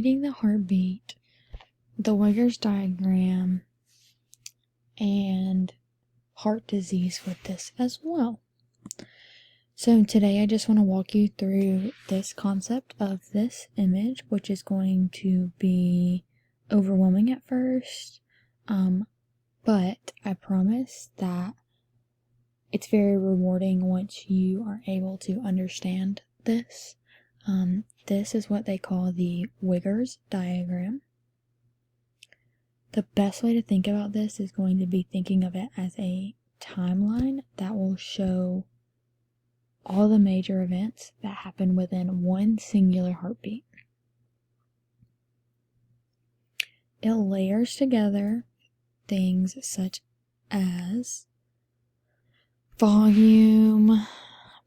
reading the heartbeat, the Weger's diagram, and heart disease with this as well. So today I just want to walk you through this concept of this image, which is going to be overwhelming at first, but I promise that it's very rewarding once you are able to understand this. This is what they call the Weger's diagram. The best way to think about this is going to be thinking of it as a timeline that will show all the major events that happen within one singular heartbeat. It layers together things such as volume,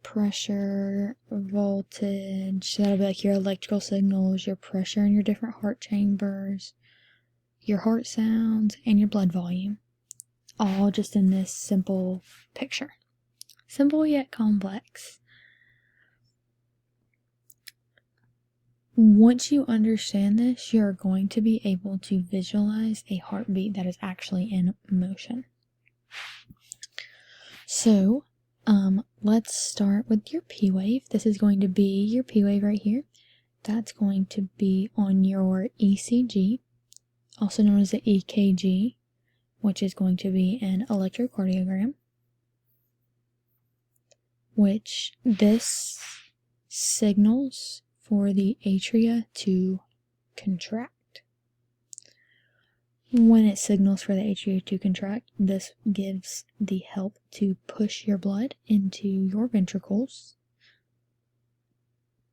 pressure, voltage. So that'll be like your electrical signals, your pressure in your different heart chambers, your heart sounds, and your blood volume. All just in this simple picture. Simple yet complex. Once you understand this, you're going to be able to visualize a heartbeat that is actually in motion. So, let's start with your P wave. This is going to be your P wave right here. That's going to be on your ECG, also known as the EKG, which is going to be an electrocardiogram, which this signals for the atria to contract. When it signals for the atria to contract, this gives the help to push your blood into your ventricles,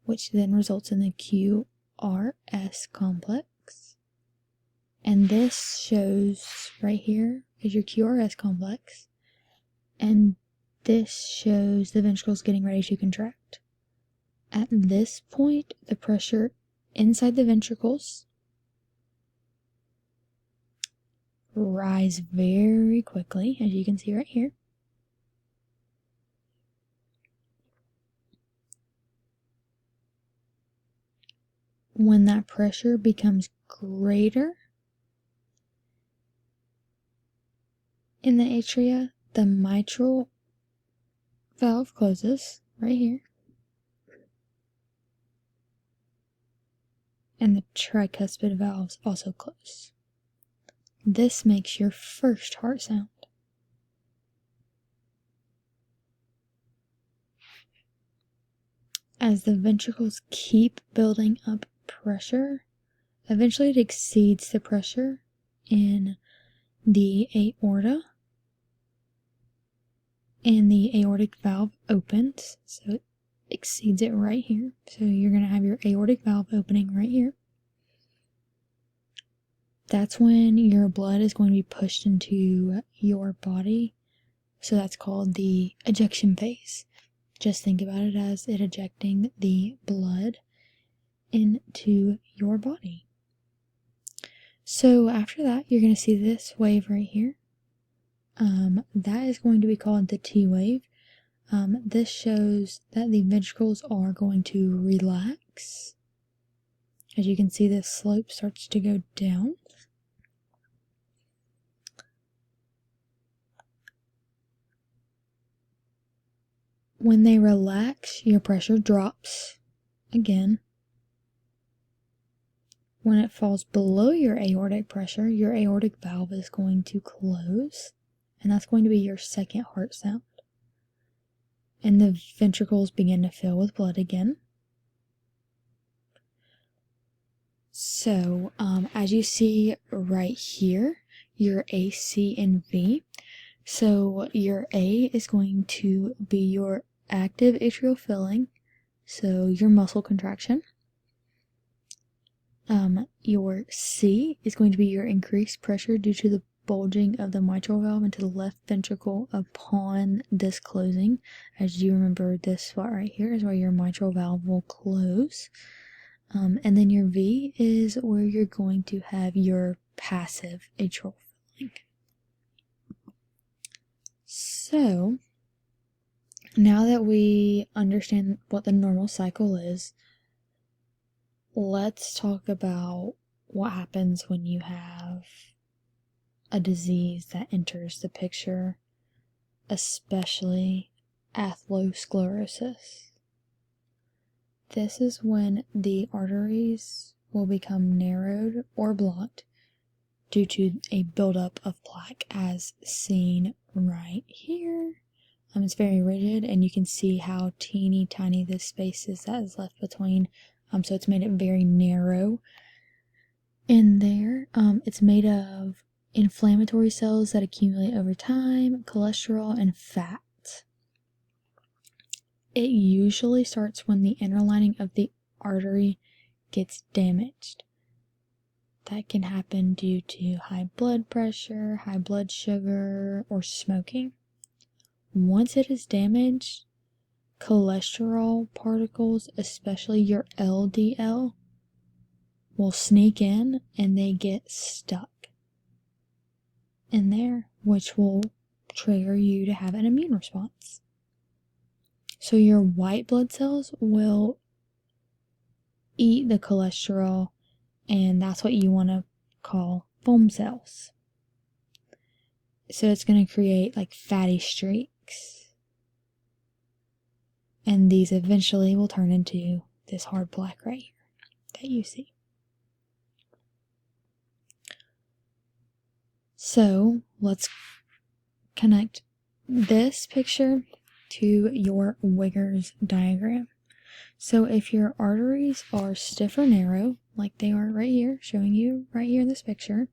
which then results in the QRS complex. And this shows right here is your QRS complex, and this shows the ventricles getting ready to contract. At this point, the pressure inside the ventricles rise very quickly, as you can see right here. When that pressure becomes greater in the atria, the mitral valve closes right here, and the tricuspid valves also close. This makes your first heart sound. As the ventricles keep building up pressure, eventually it exceeds the pressure in the aorta, and the aortic valve opens, so it exceeds it right here. So you're going to have your aortic valve opening right here. That's when your blood is going to be pushed into your body. So that's called the ejection phase. Just think about it as it ejecting the blood into your body. So after that, you're going to see this wave right here. That is going to be called the T wave. This shows that the ventricles are going to relax. As you can see, this slope starts to go down. When they relax, your pressure drops again. When it falls below your aortic pressure, your aortic valve is going to close, and that's going to be your second heart sound. And the ventricles begin to fill with blood again. So, as you see right here, your A, C, and V. So your A is going to be your active atrial filling, so your muscle contraction. Your C is going to be your increased pressure due to the bulging of the mitral valve into the left ventricle upon this closing. As you remember, this spot right here is where your mitral valve will close. And then your V is where you're going to have your passive atrial filling. So, now that we understand what the normal cycle is, let's talk about what happens when you have a disease that enters the picture, especially atherosclerosis. This is when the arteries will become narrowed or blocked due to a buildup of plaque, as seen right here. It's very rigid, and you can see how teeny tiny this space is that is left between. So it's made it very narrow in there. It's made of inflammatory cells that accumulate over time, cholesterol, and fat. It usually starts when the inner lining of the artery gets damaged. That can happen due to high blood pressure, high blood sugar, or smoking. Once it is damaged, cholesterol particles, especially your LDL, will sneak in and they get stuck in there, which will trigger you to have an immune response. So your white blood cells will eat the cholesterol, and that's what you want to call foam cells. So it's going to create like fatty streaks. And these eventually will turn into this hard plaque right here that you see. So let's connect this picture to your Wigger's diagram. So if your arteries are stiff or narrow, like they are right here, showing you right here in this picture,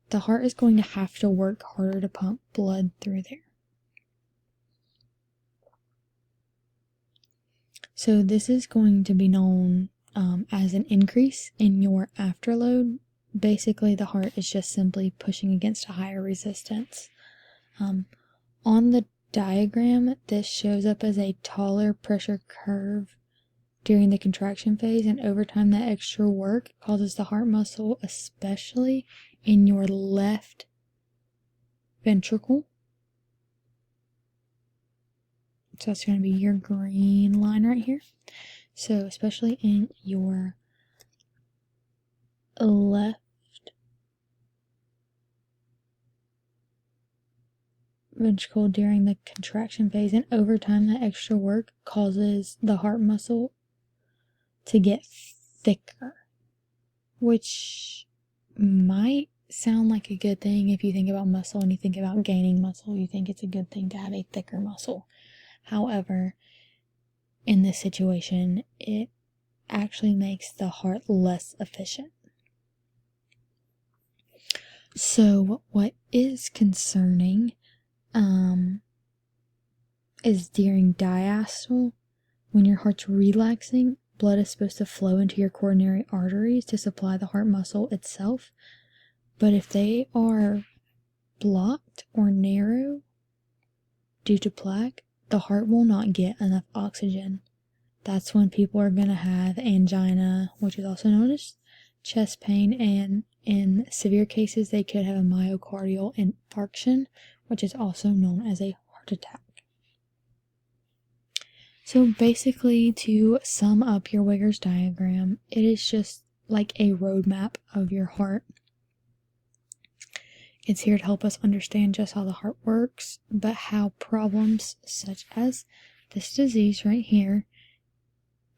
the heart is going to have to work harder to pump blood through there. So this is going to be known as an increase in your afterload. Basically, the heart is just simply pushing against a higher resistance. On the diagram, this shows up as a taller pressure curve during the contraction phase, and over time that extra work causes the heart muscle, especially in your left ventricle. So that's going to be your green line right here. So especially in your left ventricle during the contraction phase, and over time that extra work causes the heart muscle to get thicker, which might sound like a good thing. If you think about muscle and you think about gaining muscle, you think it's a good thing to have a thicker muscle. However, in this situation, it actually makes the heart less efficient. So what is concerning is during diastole, when your heart's relaxing, blood is supposed to flow into your coronary arteries to supply the heart muscle itself. But if they are blocked or narrow due to plaque, the heart will not get enough oxygen. That's when people are going to have angina, which is also known as chest pain, and in severe cases they could have a myocardial infarction, which is also known as a heart attack. So basically, to sum up your Wigger's diagram, it is just like a roadmap of your heart. It's here to help us understand just how the heart works, but how problems such as this disease right here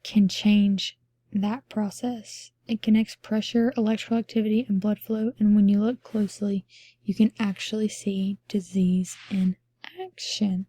can change that process. It connects pressure, electrical activity, and blood flow, and when you look closely, you can actually see disease in action.